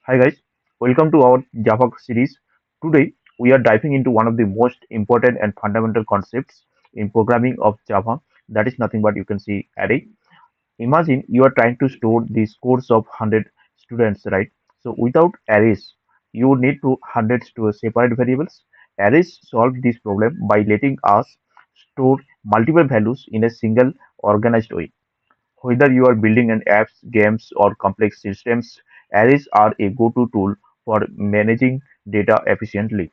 Hi guys, welcome to our Java series. Today we are diving into one of the most important and fundamental concepts in programming of Java. That is nothing but you can see array. Imagine you are trying to store the scores of 100 students, right? So without arrays, you would need to hundreds to separate variables. Arrays solve this problem by letting us store multiple values in a single organized way. Whether you are building an apps, games, or complex systems, arrays are a go-to tool for managing data efficiently.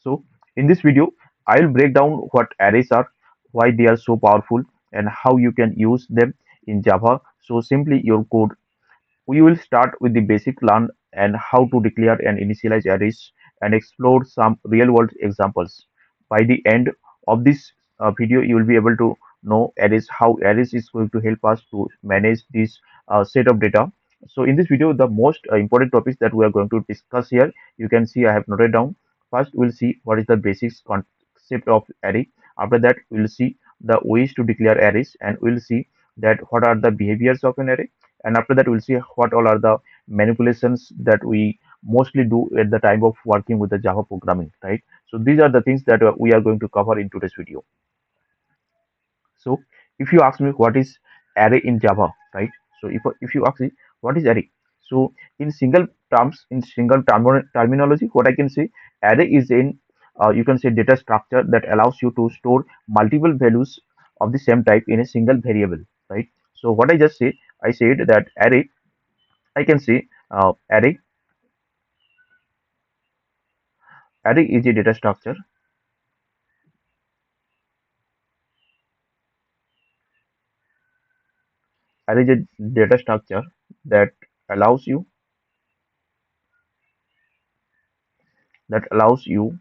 So, in this video, I will break down what arrays are, why they are so powerful, and how you can use them in Java. So, simply your code we will start with the basic learn and how to declare and initialize arrays and explore some real world examples. By the end of this video, you will be able to know arrays, how arrays is going to help us to manage this set of data. So in this video, the most important topics that we are going to discuss here, you can see I have noted down. First, we'll see what is the basics concept of array. After that, we'll see the ways to declare arrays and we'll see that what are the behaviors of an array, and after that we'll see what all are the manipulations that we mostly do at the time of working with the Java programming, right? So these are the things that we are going to cover in today's video. So if you ask me what is array in Java, right? So if you ask me what is array, so in single terms, in single terminology, what I can say, array is in you can say data structure that allows you to store multiple values of the same type in a single variable, right? So what I just say, I said that array, I can say array is a data structure. Array is a data structure that allows you that allows you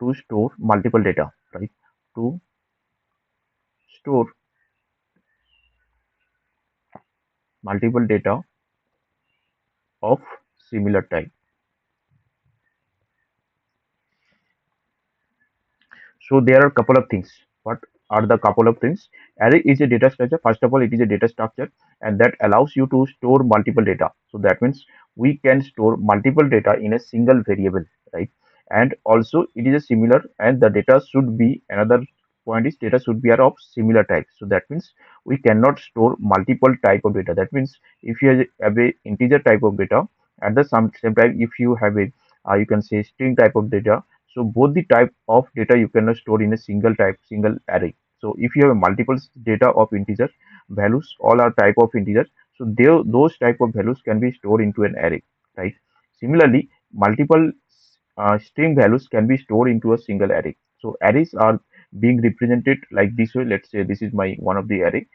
to store multiple data, right? To store multiple data of similar type. So there are a couple of things. What are the couple of things? Array is a data structure. First of all, it is a data structure and that allows you to store multiple data. So that means we can store multiple data in a single variable, right? And also it is a similar, and the data should be, another point is data should be are of similar type. So that means we cannot store multiple type of data. That means if you have a integer type of data, at the same time if you have a you can say string type of data, so both the type of data you cannot store in a single type, single array. So if you have a multiple data of integer values, all are type of integer, so those type of values can be stored into an array, right? Similarly, multiple string values can be stored into a single array. So arrays are being represented like this way. Let's say this is my one of the array.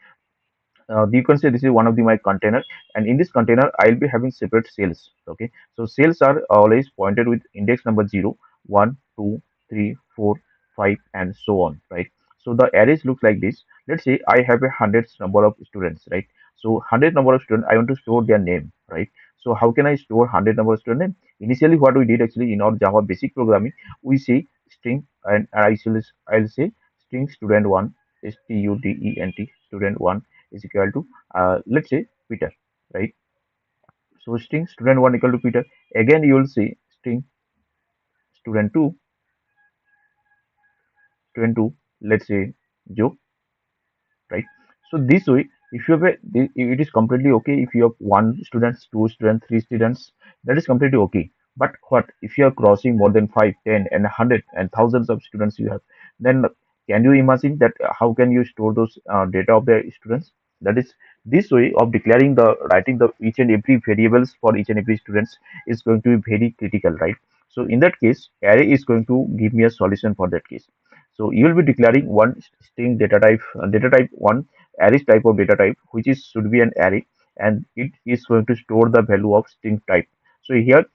You can say this is one of the my container, and in this container I'll be having separate cells. Okay, so cells are always pointed with index number 0, 1, 2, 3, 4, 5, and so on, right? So the arrays look like this. Let's say I have a hundred number of students, right? So 100 number of students, I want to store their name, right? So how can I store 100 number of student name? Initially what we did actually in our Java basic programming, we say string, and I'll say string student1, student1 is equal to let's say Peter, right? So string student1 equal to Peter. Again you will see string student2, let's say Joe, right? So this way, if you have it is completely okay if you have one students, two students, three students, that is completely okay. But what if you are crossing more than 5, 10, and 100 and thousands of students you have, then can you imagine that how can you store those data of the students? That is, this way of declaring the writing the each and every variables for each and every students is going to be very critical, right? So in that case, array is going to give me a solution for that case. So you will be declaring one string data type one array type of data type, which is should be an array, and it is going to store the value of string type. So here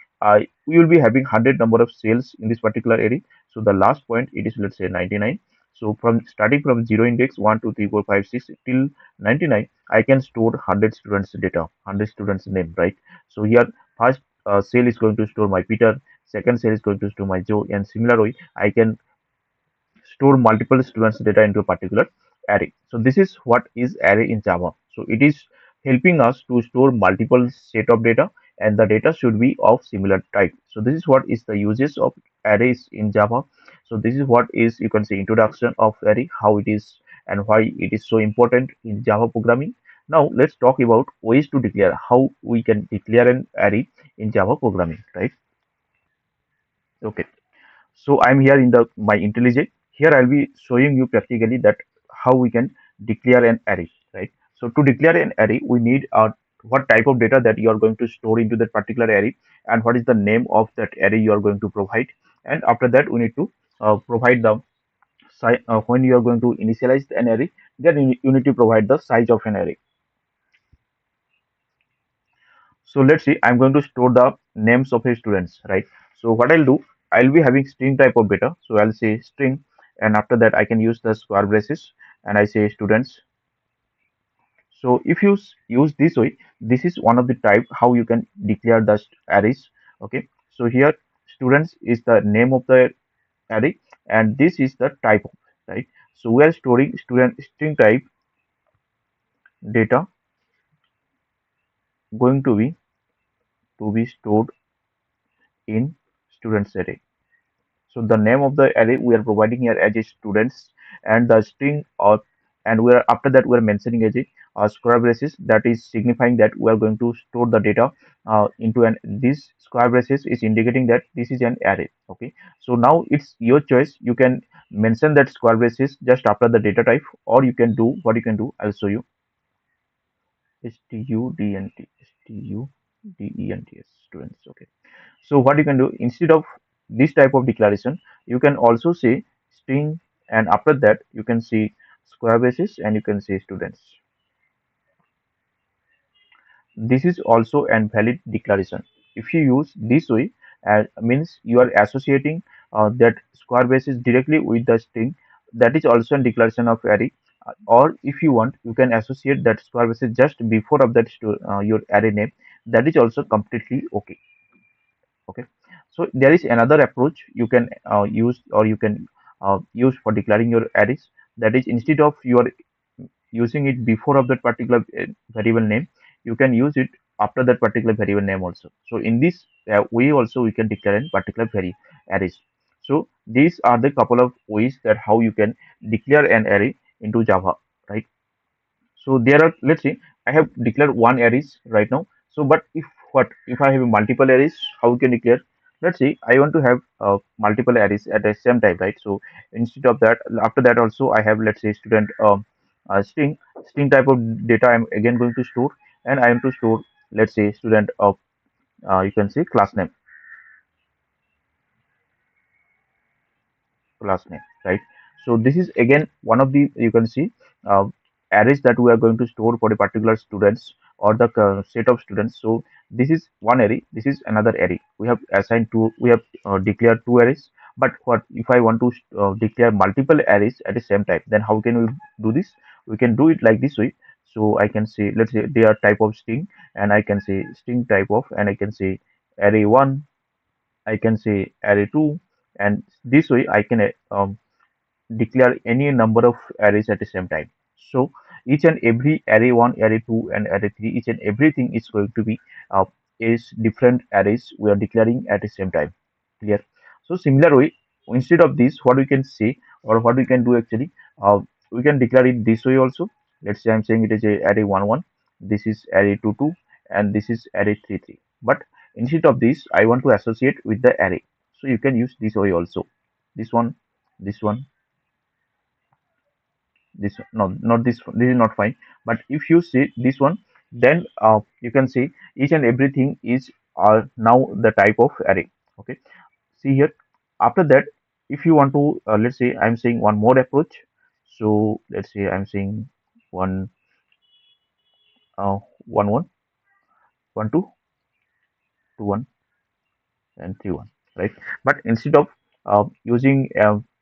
we will be having 100 number of cells in this particular array. So the last point it is, let's say, 99. So from starting from 0 index 1 2 3 4 5 6 till 99, I can store 100 students data, 100 students name, right? So here first cell is going to store my Peter, second cell is going to store my Joe, and similar way I can store multiple students data into a particular array. So this is what is array in Java. So it is helping us to store multiple set of data, and the data should be of similar type. So this is what is the uses of arrays in Java. So this is what is, you can say, introduction of array, how it is and why it is so important in Java programming. Now let's talk about ways to declare, how we can declare an array in Java programming, right? Okay. So I'm here in the my IntelliJ. Here I'll be showing you practically that how we can declare an array, right? So to declare an array, we need what type of data that you are going to store into that particular array, and what is the name of that array you are going to provide. And after that, we need to provide the when you are going to initialize an array, then you need to provide the size of an array. So let's see, I'm going to store the names of his students, right? So what I'll do, I'll be having string type of data. So I'll say string, and after that I can use the square braces, and I say students. So if you use this way, this is one of the type how you can declare the arrays. Okay. So here students is the name of the array, and this is the type of, right? So we are storing student string type data going to be stored in students array. So the name of the array we are providing here as a students, and the string or, and we are after that we are mentioning as a square braces, that is signifying that we are going to store the data into an, this square braces is indicating that this is an array. Okay. So now it's your choice. You can mention that square braces just after the data type, or you can do what you can do. I'll show you. Students, students. Okay. So what you can do, instead of this type of declaration, you can also say string, and after that you can see square braces, and you can say students. This is also an valid declaration. If you use this way, means you are associating that square braces directly with the string. That is also a declaration of array. Or if you want, you can associate that square braces just before of that your array name. That is also completely okay. Okay. So there is another approach you can use, or you can use for declaring your arrays. That is, instead of your using it before of that particular variable name, you can use it after that particular variable name also. So in this way also we can declare a particular arrays. So these are the couple of ways that how you can declare an array into Java, right? So there are, let's say, I have declared one arrays right now. So but if I have multiple arrays, how we can declare? Let's say I want to have multiple arrays at the same time, right? So instead of that, after that also I have, let's say, student string type of data I'm again going to store, and I am to store, let's say, student of you can say class name, right? So this is again one of the, you can see, uh, arrays that we are going to store for a particular students, or the set of students. So this is one array, this is another array. We have assigned two, we have declared two arrays. But what if I want to declare multiple arrays at the same time? Then how can we do this? We can do it like this way. So I can say, let's say they are type of string, and I can say string type of, and I can say array one, I can say array two, and this way I can declare any number of arrays at the same time. So each and every array one, array two, and array three, each and everything is going to be is different arrays we are declaring at the same time. Clear? So similar way, instead of this, what we can say, or what we can do actually, we can declare it this way also. Let's say I'm saying it is a array one one, this is array two two, and this is array three three. But instead of this, I want to associate with the array. So you can use this way also. This one, this one, this, no, not this one, this is not fine. But if you see this one, then you can see each and everything is now the type of array. Okay. See here, after that, if you want to let's say I'm saying one more approach. So let's say I'm saying one one one, one two, two one, and 3 1, right? But instead of using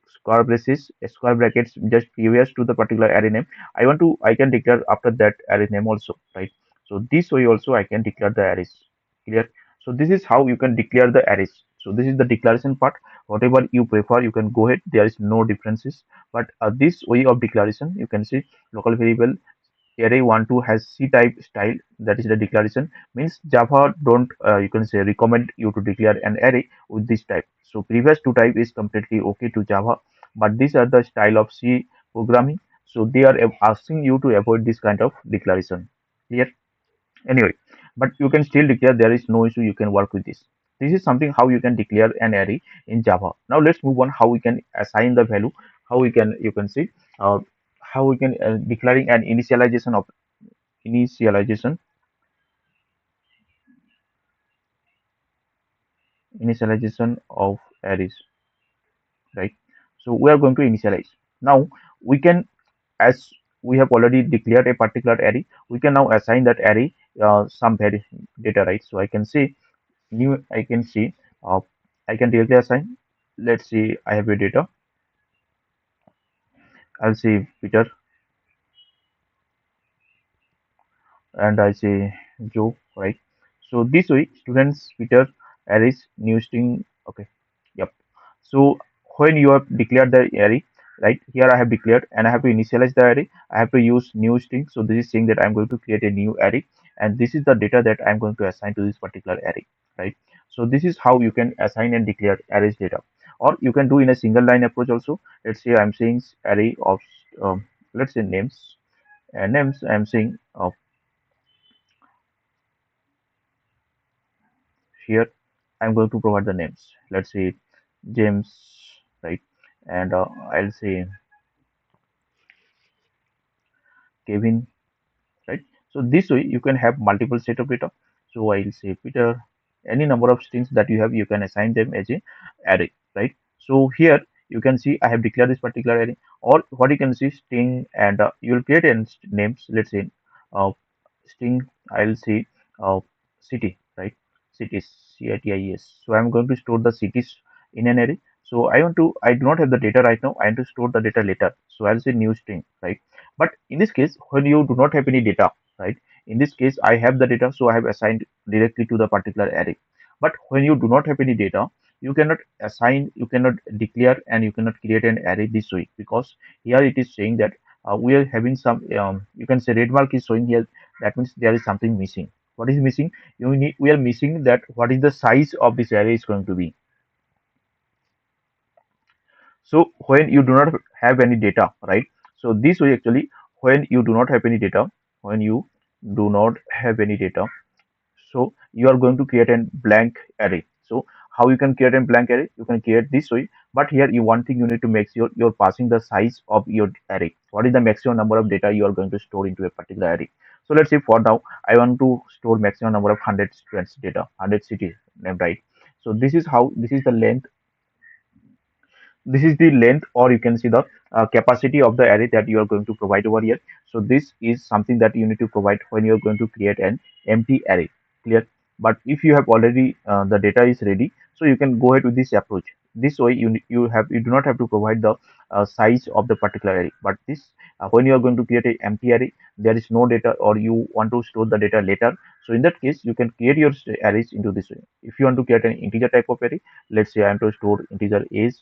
square braces, square brackets just previous to the particular array name, I can declare after that array name also, right? So this way also I can declare the arrays. Clear? So this is how you can declare the arrays. So this is the declaration part. Whatever you prefer, you can go ahead. There is no differences. But this way of declaration, you can see local variable, array12 has C type style, that is the declaration, means Java don't you can say recommend you to declare an array with this type. So previous two type is completely okay to Java, but these are the style of C programming, so they are asking you to avoid this kind of declaration. Clear? Anyway, but you can still declare, there is no issue, you can work with this. This is something how you can declare an array in Java. Now let's move on how we can assign the value, how we can, you can see, uh, how we can declaring an initialization initialization of arrays, right? So we are going to initialize. Now we can, as we have already declared a particular array, we can now assign that array some data, right? So I can say new, I can see, uh, I can directly assign, let's see, I have a data, I'll say Peter, and I say Joe, right? So this way, students, Peter, arrays, new string. Okay, yep. So when you have declared the array, right here I have declared and I have to initialize the array. I have to use new string. So this is saying that I'm going to create a new array, and this is the data that I'm going to assign to this particular array, right? So this is how you can assign and declare arrays data, or you can do in a single line approach also. Let's say I'm saying array of let's say names, and names I'm saying here I'm going to provide the names. Let's say James, right? And I'll say Kevin, right? So this way you can have multiple set of data. So I'll say Peter, any number of strings that you have, you can assign them as a array, right? So here you can see I have declared this particular array, or what you can see string, and you will create an names. Let's say uh, string. I'll say uh, city, right? Cities, cities. So I'm going to store the cities in an array. So I do not have the data right now. I want to store the data later. So I'll say new string, right? But in this case, when you do not have any data, right? In this case, I have the data, so I have assigned directly to the particular array. But when you do not have any data, you cannot assign, you cannot declare, and you cannot create an array this way, because here it is saying that we are having some, you can say red mark is showing here. That means there is something missing. What is missing? We are missing that what is the size of this array is going to be. So when you do not have any data, right? So this way actually, when you do not have any data, when you do not have any data, so you are going to create a blank array. So how you can create a blank array? You can create this way, but here you one thing you need to make sure you're passing the size of your array. What is the maximum number of data you are going to store into a particular array? So let's say for now I want to store maximum number of 100 students data, 100 cities named, right? So this is how, this is the length, this is the length, or you can see the capacity of the array that you are going to provide over here. So this is something that you need to provide when you are going to create an empty array. Clear? But if you have already the data is ready, so you can go ahead with this approach. This way you do not have to provide the size of the particular array. But this when you are going to create an empty array, there is no data, or you want to store the data later. So in that case, you can create your arrays into this way. If you want to create an integer type of array, let's say I am to store integer age,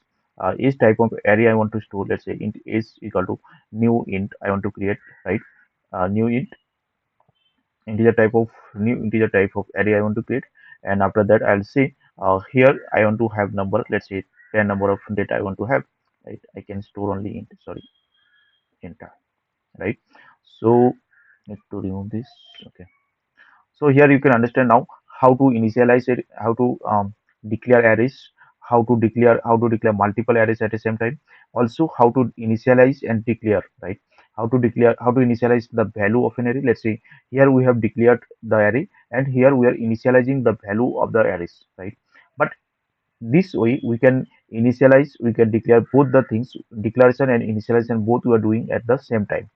is type of array I want to store. Let's say int is equal to new int I want to create, right? New int, integer type of, new integer type of array I want to create, and after that I'll say here I want to have number. Let's say 10 number of data I want to have, right? I can store only int, sorry, int, right? So need to remove this. Okay. So here you can understand now how to initialize it, how to declare arrays, how to declare multiple arrays at the same time. Also how to initialize and declare, right? How to declare, how to initialize the value of an array. Let's say here we have declared the array, and here we are initializing the value of the arrays, right? But this way we can initialize, we can declare both the things, declaration and initialization both we are doing at the same time,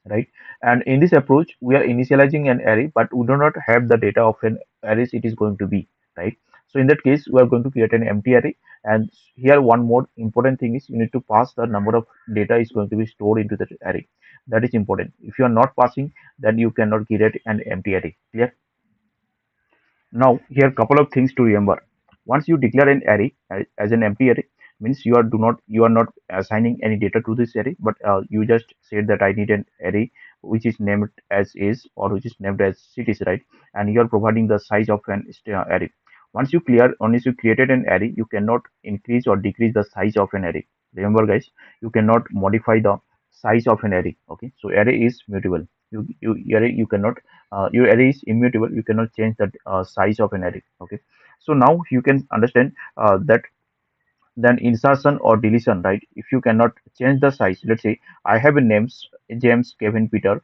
right? And in this approach we are initializing an array, but we do not have the data of an array it is going to be, right? So in that case we are going to create an empty array, and here one more important thing is you need to pass the number of data is going to be stored into the array. That is important. If you are not passing, then you cannot create an empty array. Clear? Now, here couple of things to remember. Once you declare an array as an empty array, means you are not assigning any data to this array, but you just said that I need an array which is named as age or which is named as cities, right? And you are providing the size of an array. Once you created an array, you cannot increase or decrease the size of an array. Remember, guys, you cannot modify the size of an array. Okay, so array is mutable. You cannot your array is immutable. You cannot change the size of an array. Okay, so now you can understand that then insertion or deletion, right? If you cannot change the size, let's say I have a names James, Kevin, Peter.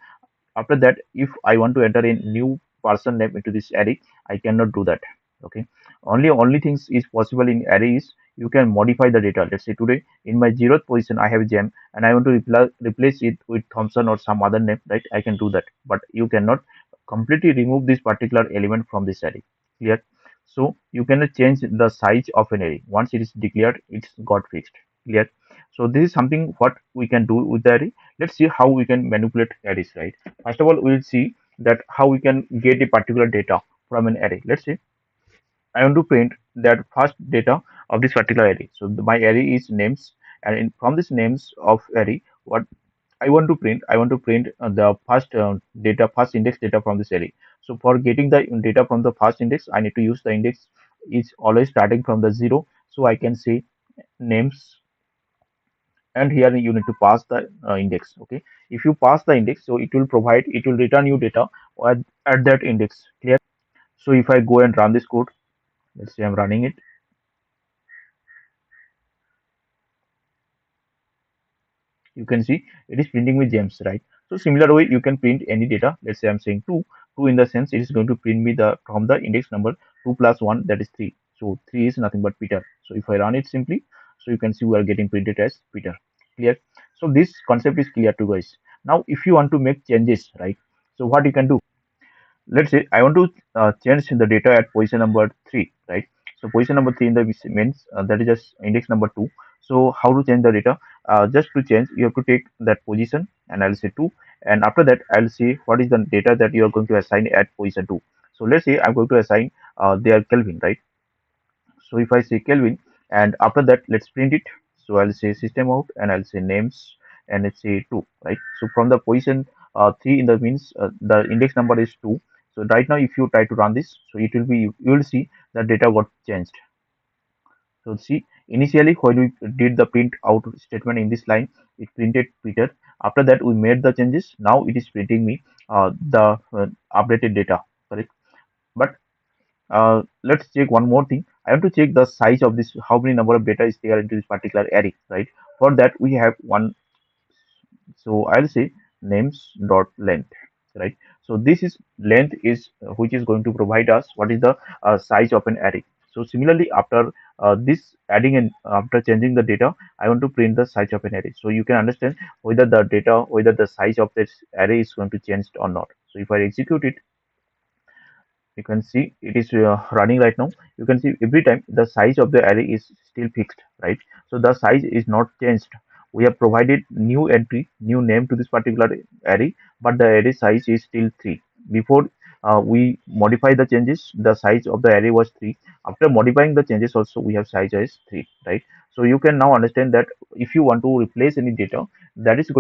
After that, if I want to enter a new person name into this array, I cannot do that. Okay, only things is possible in array is you can modify the data. Let's say today in my zeroth position I have James and I want to replace it with Thompson or some other name, right? I can do that, but you cannot completely remove this particular element from this array. Clear? So you cannot change the size of an array. Once it is declared, it's got fixed. Clear? So this is something what we can do with the array. Let's see how we can manipulate arrays, right? First of all, we'll see that how we can get a particular data from an array. Let's say I want to print that first data of this particular array. So my array is names, and from this names of array, what I want to print the first data, first index data from this array. So for getting the data from the first index, I need to use the index is always starting from the zero. So I can say names, and here you need to pass the index. Okay, if you pass the index, so it will return you data at that index. Clear? So if I go and run this code, let's say I'm running it, you can see it is printing with gems, right? So similar way you can print any data. Let's say I'm saying 2 in the sense it is going to print me the from the index number 2 plus 1, that is 3. So 3 is nothing but Peter. So if I run it simply, so you can see we are getting printed as Peter. Clear? So this concept is clear to guys. Now if you want to make changes, right? So what you can do, let's say I want to change the data at position number 3, right? So position number 3 in the means that is just index number 2. So how to change the data? Just to change, you have to take that position and I'll say 2, and after that I'll see what is the data that you are going to assign at position 2. So let's say I'm going to assign their Kelvin, right? So if I say Kelvin, and after that let's print it. So I'll say system out and I'll say names and let's say 2, right? So from the position 3 in the means the index number is 2. So right now if you try to run this, so it will be, you will see the data got changed. So see, initially when we did the print out statement in this line, it printed Peter. After that we made the changes. Now it is printing me the updated data, correct? But let's check one more thing. I have to check the size of this, how many number of data is there into this particular array, right? For that we have one. So I'll say names dot length, right? So this is length is which is going to provide us what is the size of an array. So similarly, after this adding and after changing the data, I want to print the size of an array. So you can understand whether the size of this array is going to change or not. So if I execute it, you can see it is running right now. You can see every time the size of the array is still fixed, right? So the size is not changed. We have provided new entry, new name to this particular array, but the array size is still 3. Before we modify the changes, the size of the array was 3. After modifying the changes also we have size as 3, right? So you can now understand that if you want to replace any data, that is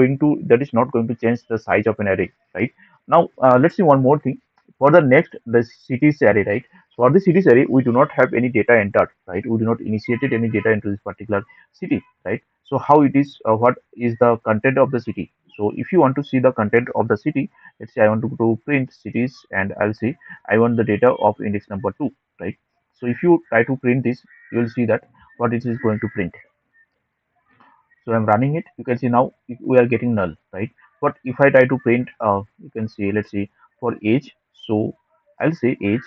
not going to change the size of an array, right? Now let's see one more thing. For the next, the cities array, right? For the cities array, we do not have any data entered, right? We do not initiated any data into this particular city, right? So how it is, what is the content of the city? So if you want to see the content of the city, let's say I want to go to print cities and I'll say I want the data of index number 2, right? So if you try to print this, you will see that what it is going to print. So I'm running it. You can see now we are getting null, right? But if I try to print, you can see, let's see for age. So I'll say age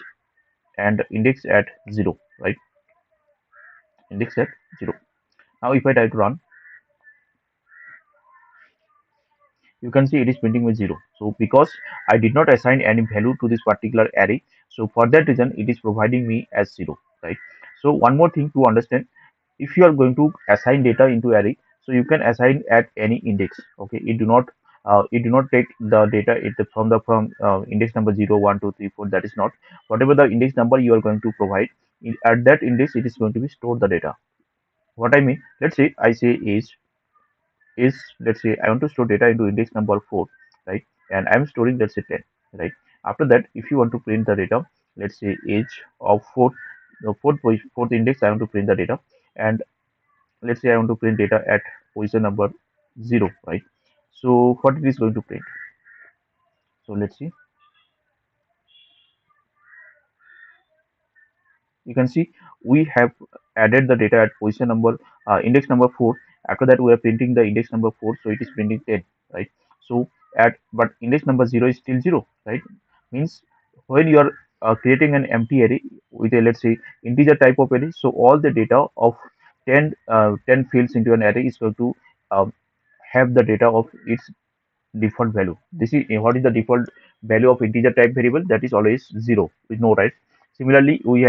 and index at 0, right? Index at 0. Now if I try to run, you can see it is printing with 0. So because I did not assign any value to this particular array, so for that reason it is providing me as 0, right? So one more thing to understand, if you are going to assign data into array, so you can assign at any index. Okay, it do not take the data from index number 0, 1, 2, 3, 4. That is not, whatever the index number you are going to provide at that index, it is going to be stored the data. What I mean, let's say I say is let's say I want to store data into index number 4, right? and I'm storing, let's say, 10, right? After that, if you want to print the data, let's say age of fourth, the fourth index, I want to print the data, and let's say I want to print data at position number 0, right? So what it is going to print? So let's see. You can see we have added the data at position number index number 4. After that, we are printing the index number 4, so it is printing 10, right? So at but index number 0 is still 0, right? Means when you are creating an empty array with a, let's say, integer type of array, so all the data of 10 fields into an array is going to um, have the data of its default value. This is what is the default value of integer type variable, that is always 0 with no, right? Similarly, we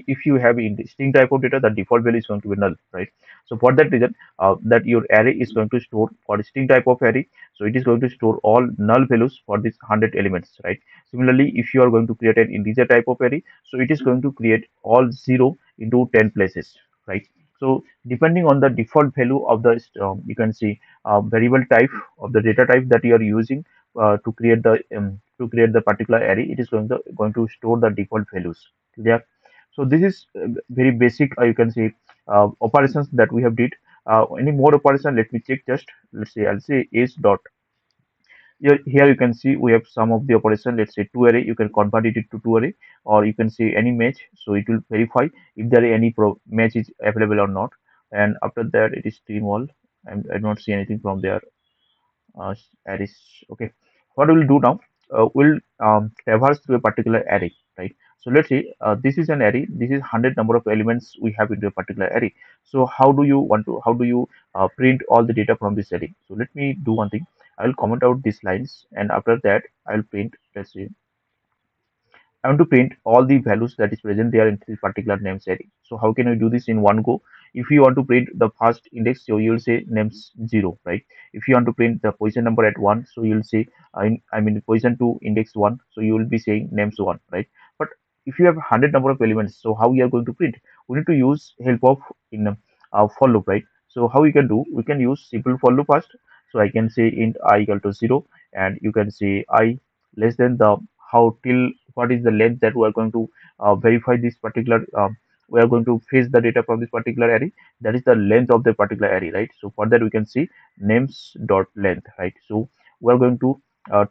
if you have in string type of data, the default value is going to be null, right? So for that reason, that your array is going to store for string type of array, so it is going to store all null values for this 100 elements, right? Similarly, if you are going to create an integer type of array, so it is going to create all 0 into 10 places, right? So depending on the default value of the you can see variable type of the data type that you are using to create the particular array, it is going to store the default values. Yeah. So this is very basic, you can say, operations that we have did. Any more operation, let me check. Just let's say I'll say is dot. Here you can see we have some of the operation. Let's say two array, you can convert it to two array, or you can say any match, so it will verify if there any match is available or not. And after that, it is stream all. I do not see anything from there. Arrays. Okay, what we'll do now, we'll traverse through a particular array, right? So let's say this is an array. This is 100 number of elements we have into a particular array. So how do you print all the data from this array? So let me do one thing. I will comment out these lines, and after that I'll print, let's say, I want to print all the values that is present there in this particular names array. So how can I do this in one go? If you want to print the first index, so you'll say names 0, right? If you want to print the position number at 1, so you'll say I mean position 2 index 1, so you will be saying names 1, right? But if you have 100 number of elements, so how we are going to print? We need to use help of in for loop, right? So how we can do? We can use simple for loop first. So I can say int I equal to 0, and you can say I less than the how till what is the length that we are going to verify this particular we are going to fetch the data from this particular array, that is the length of the particular array, right? So for that we can see names dot length, right? So we are going to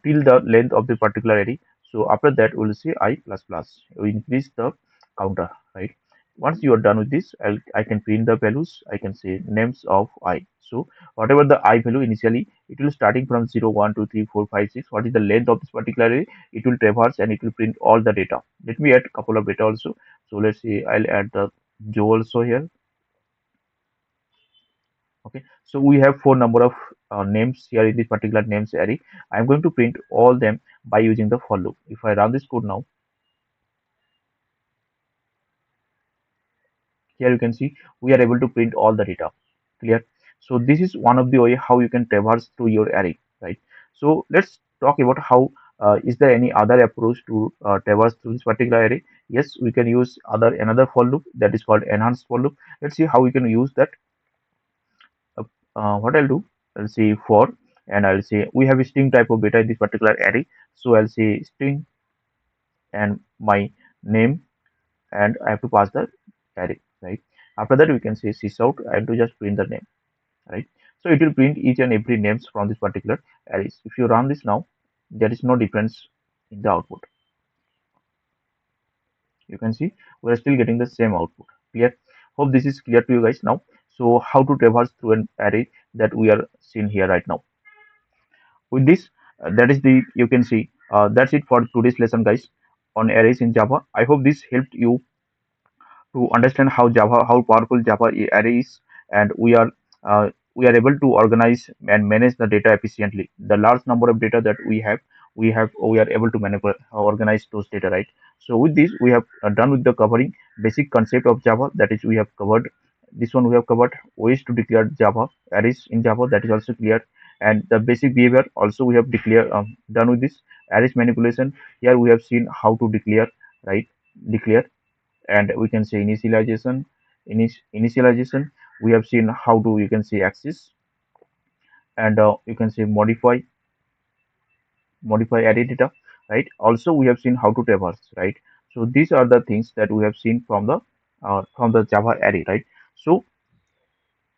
till the length of the particular array. So after that we will say I plus plus, we increase the counter, right? Once you are done with this, I can print the values. I can say names of I. So whatever the I value initially, it will starting from 0 1 2 3 4 5 6. What is the length of this particular array? It will traverse and it will print all the data. Let me add a couple of data also. So let's see, I'll add the Joe also here. Okay, so we have four number of names here in this particular names array. I'm going to print all them by using the for loop. If I run this code now, here you can see we are able to print all the data. Clear? So this is one of the way how you can traverse through your array, right? So let's talk about how is there any other approach to traverse through this particular array? Yes, we can use another for loop that is called enhanced for loop. Let's see how we can use that. uh, what I'll do, I'll say for, and I'll say we have a string type of data in this particular array. So I'll say string and my name, and I have to pass the array, right? After that, we can say sysout. I have to just print the name, right? So it will print each and every names from this particular arrays. If you run this now, there is no difference in the output. You can see we are still getting the same output. Clear? Hope this is clear to you guys now. So how to traverse through an array that we are seeing here right now. With this, that is the you can see that's it for today's lesson, guys, on arrays in Java. I hope this helped you to understand how powerful Java array is, and we are able to organize and manage the data efficiently. The large number of data that we are able to manage organize those data, right? So with this, we have done with the covering basic concept of Java. That is, we have covered this one. We have covered ways to declare Java arrays in Java. That is also clear, and the basic behavior also we have done with this arrays manipulation. Here we have seen how to declare, right? Declare, and we can say initialization. We have seen how to, you can say, access, and you can say modify, modify array data, right? Also, we have seen how to traverse, right? So these are the things that we have seen from the Java array, right? So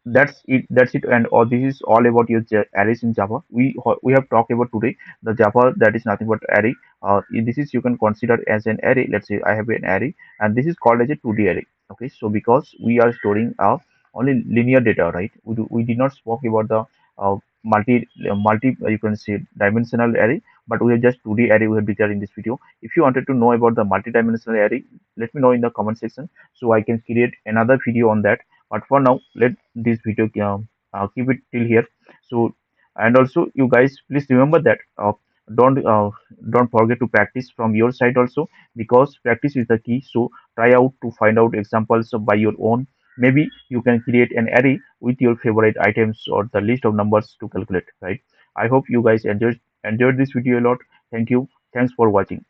that's it, and all this is all about your arrays in Java. We have talked about today the Java that is nothing but array. This is you can consider as an array. Let's say I have an array, and this is called as a 2D array. Okay, so because we are storing only linear data, right? We did not spoke about the multi you can say dimensional array, but we have just 2D array we have declared in this video. If you wanted to know about the multi-dimensional array, let me know in the comment section so I can create another video on that. But for now, let this video keep it till here. So, and also you guys please remember that don't uh, don't forget to practice from your side also, because practice is the key. So try out to find out examples by your own. Maybe you can create an array with your favorite items or the list of numbers to calculate, right? I hope you guys enjoyed this video a lot. Thank you. Thanks for watching.